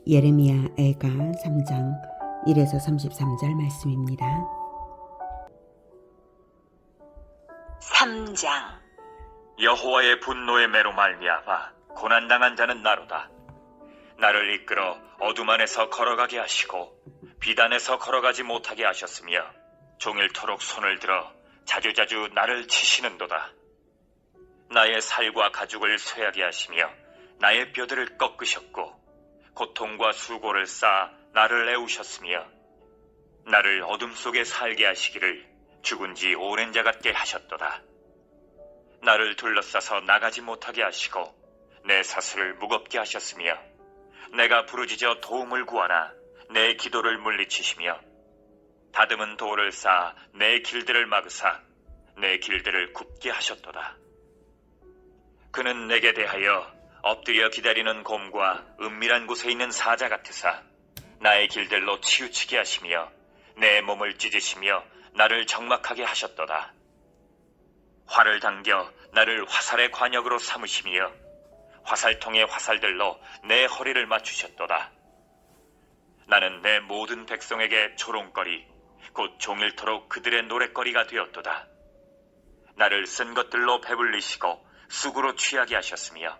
예레미야 애가 3장 1에서 33절 말씀입니다. 3장. 여호와의 분노의 매로 말미암아 고난당한 자는 나로다. 나를 이끌어 어둠 안에서 걸어가게 하시고 비단에서 걸어가지 못하게 하셨으며 종일토록 손을 들어 자주자주 나를 치시는도다. 나의 살과 가죽을 쇠하게 하시며 나의 뼈들을 꺾으셨고 고통과 수고를 쌓아 나를 애우셨으며 나를 어둠 속에 살게 하시기를 죽은 지 오랜 자 같게 하셨도다. 나를 둘러싸서 나가지 못하게 하시고 내 사슬을 무겁게 하셨으며 내가 부르짖어 도움을 구하나 내 기도를 물리치시며 다듬은 돌을 쌓아 내 길들을 막으사 내 길들을 굽게 하셨도다. 그는 내게 대하여 엎드려 기다리는 곰과 은밀한 곳에 있는 사자 같으사 나의 길들로 치우치게 하시며 내 몸을 찢으시며 나를 적막하게 하셨도다. 활을 당겨 나를 화살의 관역으로 삼으시며 화살통의 화살들로 내 허리를 맞추셨도다. 나는 내 모든 백성에게 조롱거리 곧 종일토록 그들의 노랫거리가 되었도다. 나를 쓴 것들로 배불리시고 쑥으로 취하게 하셨으며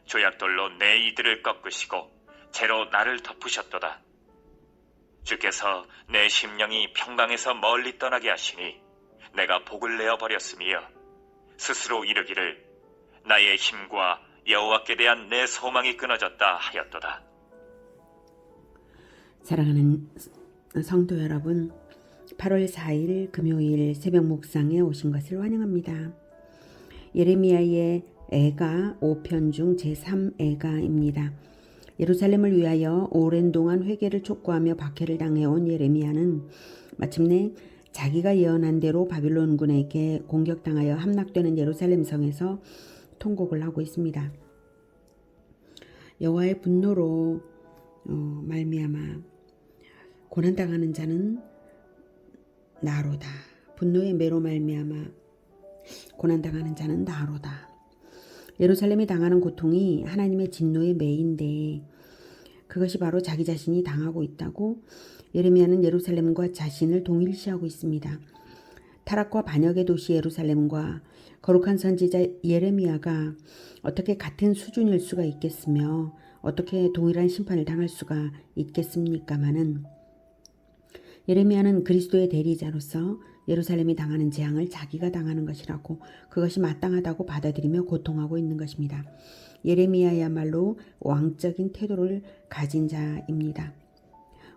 조약돌로 내 이들을 꺾으시고 재로 나를 덮으셨도다. 주께서 내 심령이 평강에서 멀리 떠나게 하시니 내가 복을 내어 버렸으며 스스로 이르기를 나의 힘과 여호와께 대한 내 소망이 끊어졌다 하였도다. 사랑하는 성도 여러분, 8월 4일 금요일 새벽 묵상에 오신 것을 환영합니다. 예레미야의 애가 5편 중 제3애가입니다. 예루살렘을 위하여 오랜 동안 회개를 촉구하며 박해를 당해온 예레미야는 마침내 자기가 예언한 대로 바빌론군에게 공격당하여 함락되는 예루살렘 성에서 통곡을 하고 있습니다. 여호와의 분노로 말미암아 고난당하는 자는 나로다. 분노의 매로 말미암아 고난당하는 자는 나로다. 예루살렘이 당하는 고통이 하나님의 진노의 매인데 그것이 바로 자기 자신이 당하고 있다고 예레미야는 예루살렘과 자신을 동일시하고 있습니다. 타락과 반역의 도시 예루살렘과 거룩한 선지자 예레미야가 어떻게 같은 수준일 수가 있겠으며 어떻게 동일한 심판을 당할 수가 있겠습니까마는 예레미야는 그리스도의 대리자로서 예루살렘이 당하는 재앙을 자기가 당하는 것이라고 그것이 마땅하다고 받아들이며 고통하고 있는 것입니다. 예레미야야말로 왕적인 태도를 가진 자입니다.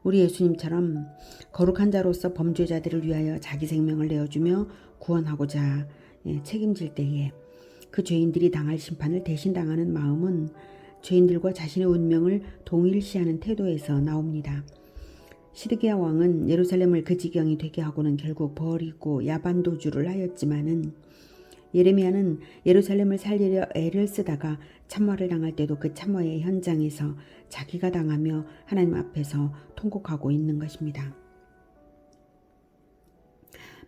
우리 예수님처럼 거룩한 자로서 범죄자들을 위하여 자기 생명을 내어주며 구원하고자 책임질 때에 그 죄인들이 당할 심판을 대신 당하는 마음은 죄인들과 자신의 운명을 동일시하는 태도에서 나옵니다. 시드기야 왕은 예루살렘을 그 지경이 되게 하고는 결국 버리고 야반도주를 하였지만은 예레미야는 예루살렘을 살리려 애를 쓰다가 참화를 당할 때도 그 참화의 현장에서 자기가 당하며 하나님 앞에서 통곡하고 있는 것입니다.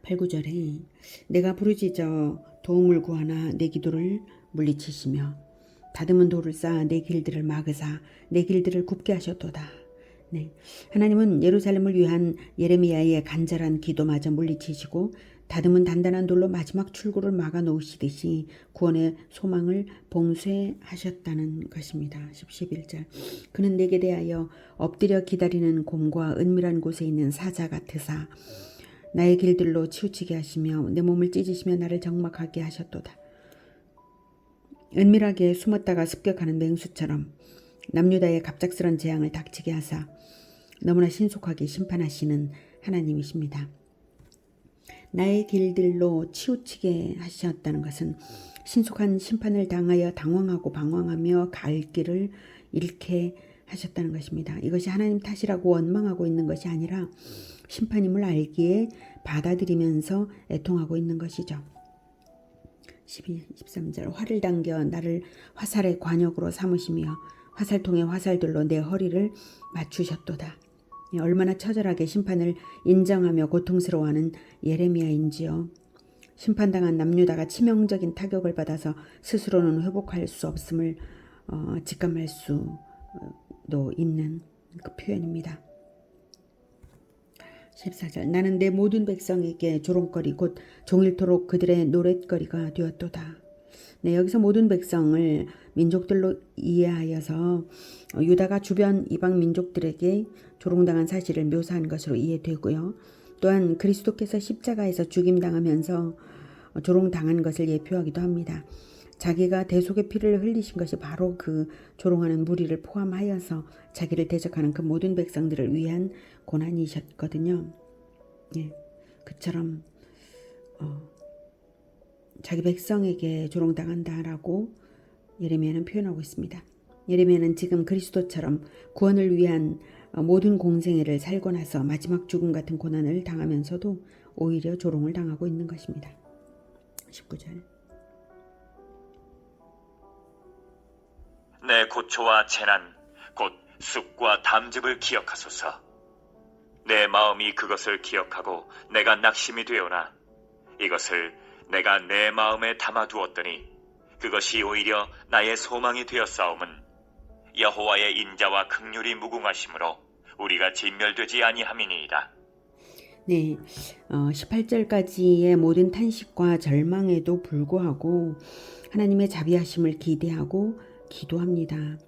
8, 9절에 내가 부르짖어 도움을 구하나 내 기도를 물리치시며 다듬은 돌을 쌓아 내 길들을 막으사 내 길들을 굽게 하셨도다. 네, 하나님은 예루살렘을 위한 예레미야의 간절한 기도마저 물리치시고 다듬은 단단한 돌로 마지막 출구를 막아 놓으시듯이 구원의 소망을 봉쇄하셨다는 것입니다. 11절 그는 내게 대하여 엎드려 기다리는 곰과 은밀한 곳에 있는 사자 같으사 나의 길들로 치우치게 하시며 내 몸을 찢으시며 나를 적막하게 하셨도다. 은밀하게 숨었다가 습격하는 맹수처럼 남유다의 갑작스런 재앙을 닥치게 하사 너무나 신속하게 심판하시는 하나님이십니다. 나의 길들로 치우치게 하셨다는 것은 신속한 심판을 당하여 당황하고 방황하며 갈 길을 잃게 하셨다는 것입니다. 이것이 하나님 탓이라고 원망하고 있는 것이 아니라 심판임을 알기에 받아들이면서 애통하고 있는 것이죠. 13절 활을 당겨 나를 화살의 관역으로 삼으시며 화살통의 화살들로 내 허리를 맞추셨도다. 얼마나 처절하게 심판을 인정하며 고통스러워하는 예레미야인지요. 심판당한 남유다가 치명적인 타격을 받아서 스스로는 회복할 수 없음을 직감할 수도 있는 그 표현입니다. 14절 나는 내 모든 백성에게 조롱거리 곧 종일토록 그들의 노랫거리가 되었도다. 네, 여기서 모든 백성을 민족들로 이해하여서 유다가 주변 이방 민족들에게 조롱당한 사실을 묘사한 것으로 이해되고요. 또한 그리스도께서 십자가에서 죽임당하면서 조롱당한 것을 예표하기도 합니다. 자기가 대속의 피를 흘리신 것이 바로 그 조롱하는 무리를 포함하여서 자기를 대적하는 그 모든 백성들을 위한 고난이셨거든요. 예, 그처럼 자기 백성에게 조롱당한다라고 예레미야는 표현하고 있습니다. 예레미야는 지금 그리스도처럼 구원을 위한 모든 공생애를 살고 나서 마지막 죽음 같은 고난을 당하면서도 오히려 조롱을 당하고 있는 것입니다. 19절 내 고초와 재난 곧 쑥과 담즙을 기억하소서. 내 마음이 그것을 기억하고 내가 낙심이 되오나 이것을 내가 내 마음에 담아두었더니 그것이 오히려 나의 소망이 되었사옴은 여호와의 인자와 긍휼이 무궁하심으로 우리가 진멸되지 아니함이니이다. 네, 18절까지의 모든 탄식과 절망에도 불구하고 하나님의 자비하심을 기대하고 기도합니다.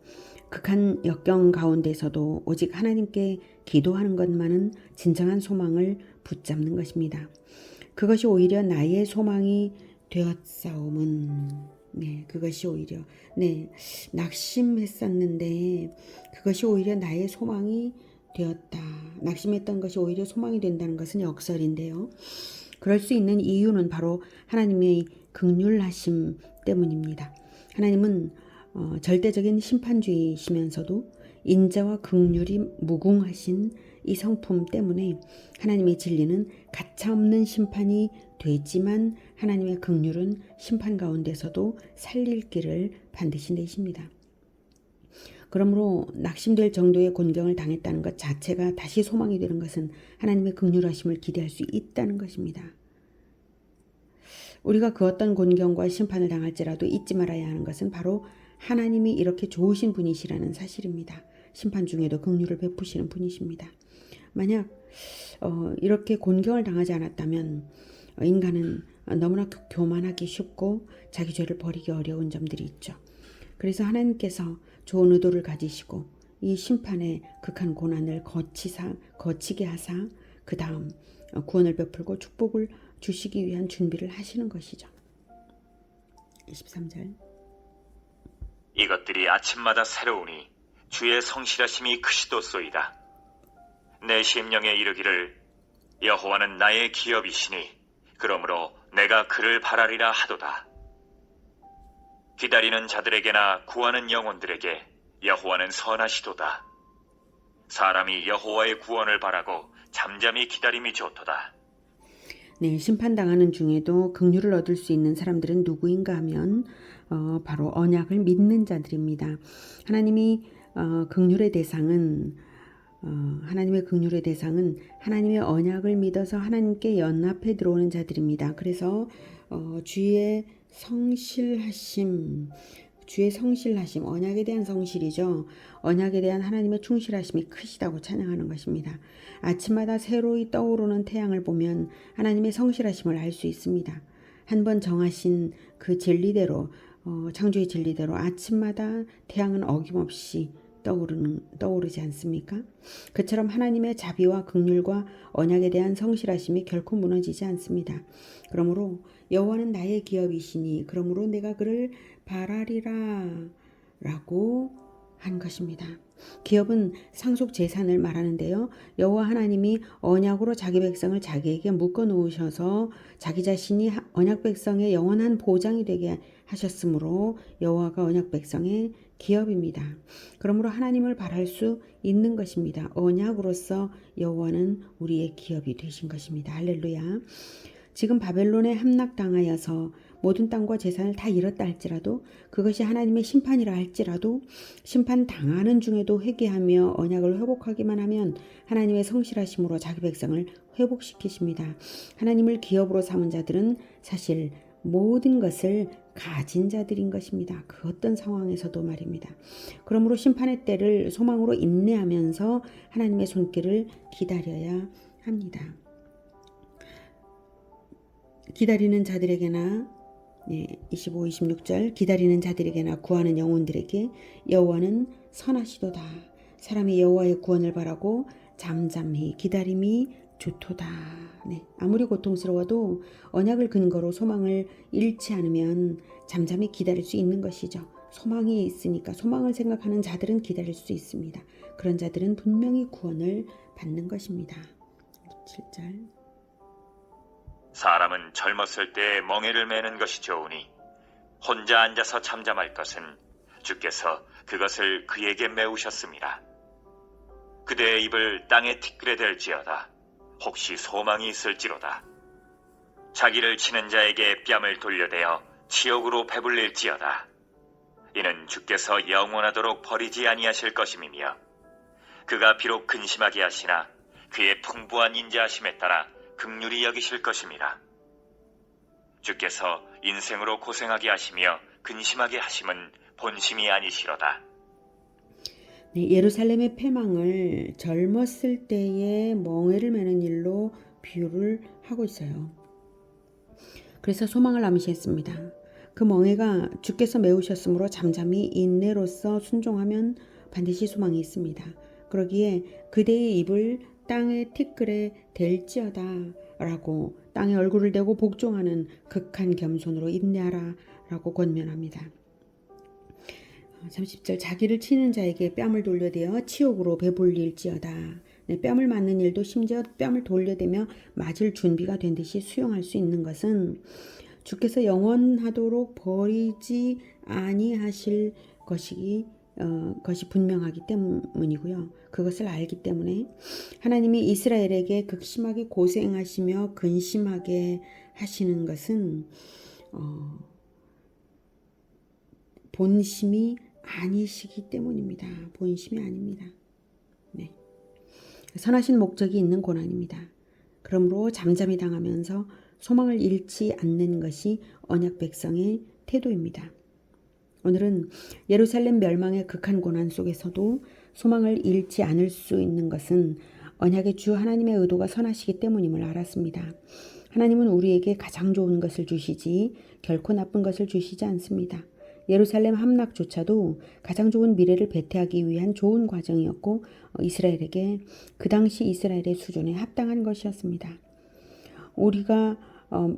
극한 역경 가운데서도 오직 하나님께 기도하는 것만은 진정한 소망을 붙잡는 것입니다. 그것이 오히려 나의 소망이 되었사옴은 그것이 오히려 낙심했었는데 그것이 오히려 나의 소망이 되었다. 낙심했던 것이 오히려 소망이 된다는 것은 역설인데요. 그럴 수 있는 이유는 바로 하나님의 긍휼하심 때문입니다. 하나님은 절대적인 심판주의시면서도 인자와 긍휼이 무궁하신 이 성품 때문에 하나님의 진리는 가차없는 심판이 되지만 하나님의 긍휼은 심판 가운데서도 살릴 길을 반드시 내십니다. 그러므로 낙심될 정도의 곤경을 당했다는 것 자체가 다시 소망이 되는 것은 하나님의 긍휼하심을 기대할 수 있다는 것입니다. 우리가 그 어떤 곤경과 심판을 당할지라도 잊지 말아야 하는 것은 바로 하나님이 이렇게 좋으신 분이시라는 사실입니다. 심판 중에도 긍휼을 베푸시는 분이십니다. 만약 이렇게 곤경을 당하지 않았다면 인간은 너무나 교만하기 쉽고 자기 죄를 버리기 어려운 점들이 있죠. 그래서 하나님께서 좋은 의도를 가지시고 이 심판의 극한 고난을 거치게 하사 그 다음 구원을 베풀고 축복을 주시기 위한 준비를 하시는 것이죠. 23절 이것들이 아침마다 새로우니 주의 성실하심이 크시도소이다. 내 심령에 이르기를 여호와는 나의 기업이시니 그러므로 내가 그를 바라리라 하도다. 기다리는 자들에게나 구하는 영혼들에게 여호와는 선하시도다. 사람이 여호와의 구원을 바라고 잠잠히 기다림이 좋도다. 네, 심판당하는 중에도 긍휼을 얻을 수 있는 사람들은 누구인가 하면 바로 언약을 믿는 자들입니다. 하나님의 긍휼의 대상은 하나님의 언약을 믿어서 하나님께 연합해 들어오는 자들입니다. 그래서 주의 성실하심, 언약에 대한 성실이죠. 언약에 대한 하나님의 충실하심이 크시다고 찬양하는 것입니다. 아침마다 새로이 떠오르는 태양을 보면 하나님의 성실하심을 알 수 있습니다. 한번 정하신 그 진리대로, 창조의 진리대로 아침마다 태양은 어김없이 떠오르지 않습니까? 그처럼 하나님의 자비와 긍휼과 언약에 대한 성실하심이 결코 무너지지 않습니다. 그러므로 여호와는 나의 기업이시니 그러므로 내가 그를 바라리라 라고 한 것입니다. 기업은 상속 재산을 말하는데요. 여호와 하나님이 언약으로 자기 백성을 자기에게 묶어 놓으셔서 자기 자신이 언약 백성의 영원한 보장이 되게 하셨으므로 여호와가 언약 백성의 기업입니다. 그러므로 하나님을 바랄 수 있는 것입니다. 언약으로서 여호와는 우리의 기업이 되신 것입니다. 할렐루야. 지금 바벨론에 함락당하여서 모든 땅과 재산을 다 잃었다 할지라도 그것이 하나님의 심판이라 할지라도 심판당하는 중에도 회개하며 언약을 회복하기만 하면 하나님의 성실하심으로 자기 백성을 회복시키십니다. 하나님을 기업으로 삼은 자들은 사실 모든 것을 가진 자들인 것입니다. 그 어떤 상황에서도 말입니다. 그러므로 심판의 때를 소망으로 인내하면서 하나님의 손길을 기다려야 합니다. 기다리는 자들에게나 25, 26절 기다리는 자들에게나 구하는 영혼들에게 여호와는 선하시도다. 사람이 여호와의 구원을 바라고 잠잠히 기다림이 좋도다. 아무리 고통스러워도 언약을 근거로 소망을 잃지 않으면 잠잠히 기다릴 수 있는 것이죠. 소망이 있으니까 소망을 생각하는 자들은 기다릴 수 있습니다. 그런 자들은 분명히 구원을 받는 것입니다. 7절 사람은 젊었을 때 멍에를 매는 것이 좋으니 혼자 앉아서 잠잠할 것은 주께서 그것을 그에게 메우셨습니다. 그대의 입을 땅에 티끌에 댈지어다. 혹시 소망이 있을지로다. 자기를 치는 자에게 뺨을 돌려대어 치욕으로 배불릴지어다. 이는 주께서 영원하도록 버리지 아니하실 것임이며 그가 비록 근심하게 하시나 그의 풍부한 인자하심에 따라 긍휼히 여기실 것임이라. 주께서 인생으로 고생하게 하시며 근심하게 하심은 본심이 아니시로다. 예루살렘의 패망을 젊었을 때의 멍에를 매는 일로 비유를 하고 있어요. 그래서 소망을 암시했습니다. 그 멍에가 주께서 메우셨으므로 잠잠히 인내로써 순종하면 반드시 소망이 있습니다. 그러기에 그대의 입을 땅의 티끌에 댈지어다 라고 땅에 얼굴을 대고 복종하는 극한 겸손으로 인내하라 라고 권면합니다. 30절 자기를 치는 자에게 뺨을 돌려대어 치욕으로 배불릴지어다. 뺨을 맞는 일도 심지어 뺨을 돌려대며 맞을 준비가 된 듯이 수용할 수 있는 것은 주께서 영원하도록 버리지 아니하실 것이 분명하기 때문이고요. 그것을 알기 때문에 하나님이 이스라엘에게 극심하게 고생하시며 근심하게 하시는 것은 본심이 아니시기 때문입니다. 본심이 아닙니다. 선하신 목적이 있는 고난입니다. 그러므로 잠잠히 당하면서 소망을 잃지 않는 것이 언약 백성의 태도입니다. 오늘은 예루살렘 멸망의 극한 고난 속에서도 소망을 잃지 않을 수 있는 것은 언약의 주 하나님의 의도가 선하시기 때문임을 알았습니다. 하나님은 우리에게 가장 좋은 것을 주시지 결코 나쁜 것을 주시지 않습니다. 예루살렘 함락조차도 가장 좋은 미래를 배태하기 위한 좋은 과정이었고 이스라엘에게 그 당시 이스라엘의 수준에 합당한 것이었습니다. 우리가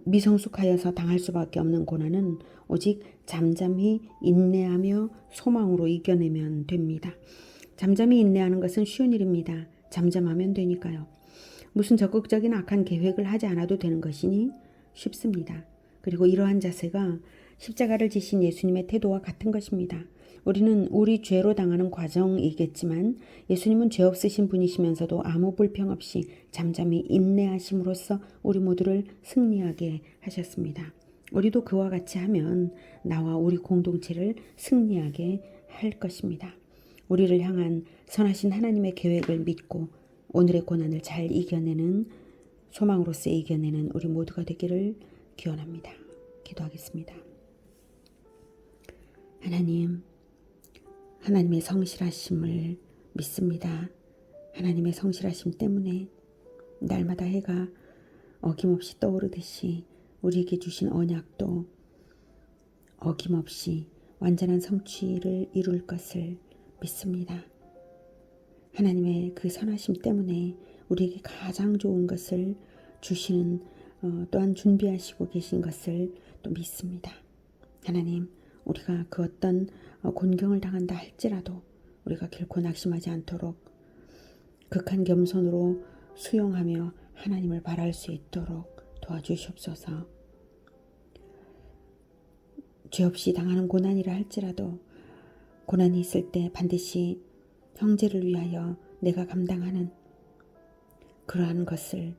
미성숙하여서 당할 수밖에 없는 고난은 오직 잠잠히 인내하며 소망으로 이겨내면 됩니다. 잠잠히 인내하는 것은 쉬운 일입니다. 잠잠하면 되니까요. 무슨 적극적인 악한 계획을 하지 않아도 되는 것이니 쉽습니다. 그리고 이러한 자세가 십자가를 지신 예수님의 태도와 같은 것입니다. 우리는 우리 죄로 당하는 과정이겠지만 예수님은 죄 없으신 분이시면서도 아무 불평 없이 잠잠히 인내하심으로써 우리 모두를 승리하게 하셨습니다. 우리도 그와 같이 하면 나와 우리 공동체를 승리하게 할 것입니다. 우리를 향한 선하신 하나님의 계획을 믿고 오늘의 고난을 잘 이겨내는 소망으로서 이겨내는 우리 모두가 되기를 기원합니다. 기도하겠습니다. 하나님의 성실하심을 믿습니다. 하나님의 성실하심 때문에 날마다 해가 어김없이 떠오르듯이 우리에게 주신 언약도 어김없이 완전한 성취를 이룰 것을 믿습니다. 하나님의 그 선하심 때문에 우리에게 가장 좋은 것을 주시는 또한 준비하시고 계신 것을 또 믿습니다. 하나님, 우리가 그 어떤 곤경을 당한다 할지라도 우리가 결코 낙심하지 않도록 극한 겸손으로 수용하며 하나님을 바랄 수 있도록 도와주시옵소서. 죄 없이 당하는 고난이라 할지라도 고난이 있을 때 반드시 형제를 위하여 내가 감당하는 그러한 것을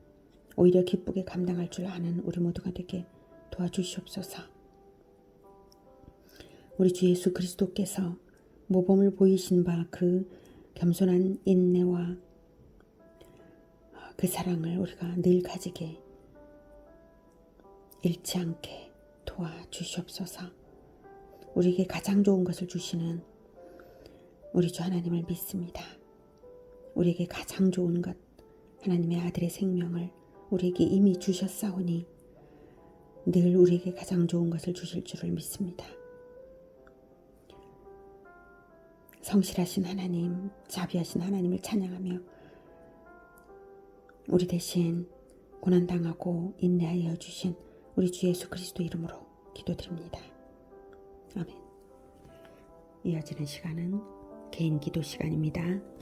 오히려 기쁘게 감당할 줄 아는 우리 모두가 되게 도와주시옵소서. 우리 주 예수 그리스도께서 모범을 보이신 바 그 겸손한 인내와 그 사랑을 우리가 늘 가지게 잃지 않게 도와주시옵소서. 우리에게 가장 좋은 것을 주시는 우리 주 하나님을 믿습니다. 우리에게 가장 좋은 것, 하나님의 아들의 생명을 우리에게 이미 주셨사오니 늘 우리에게 가장 좋은 것을 주실 줄을 믿습니다. 성실하신 하나님, 자비하신 하나님을 찬양하며 우리 대신 고난당하고 인내하여 주신 우리 주 예수 그리스도 이름으로 기도드립니다. 아멘. 이어지는 시간은 개인 기도 시간입니다.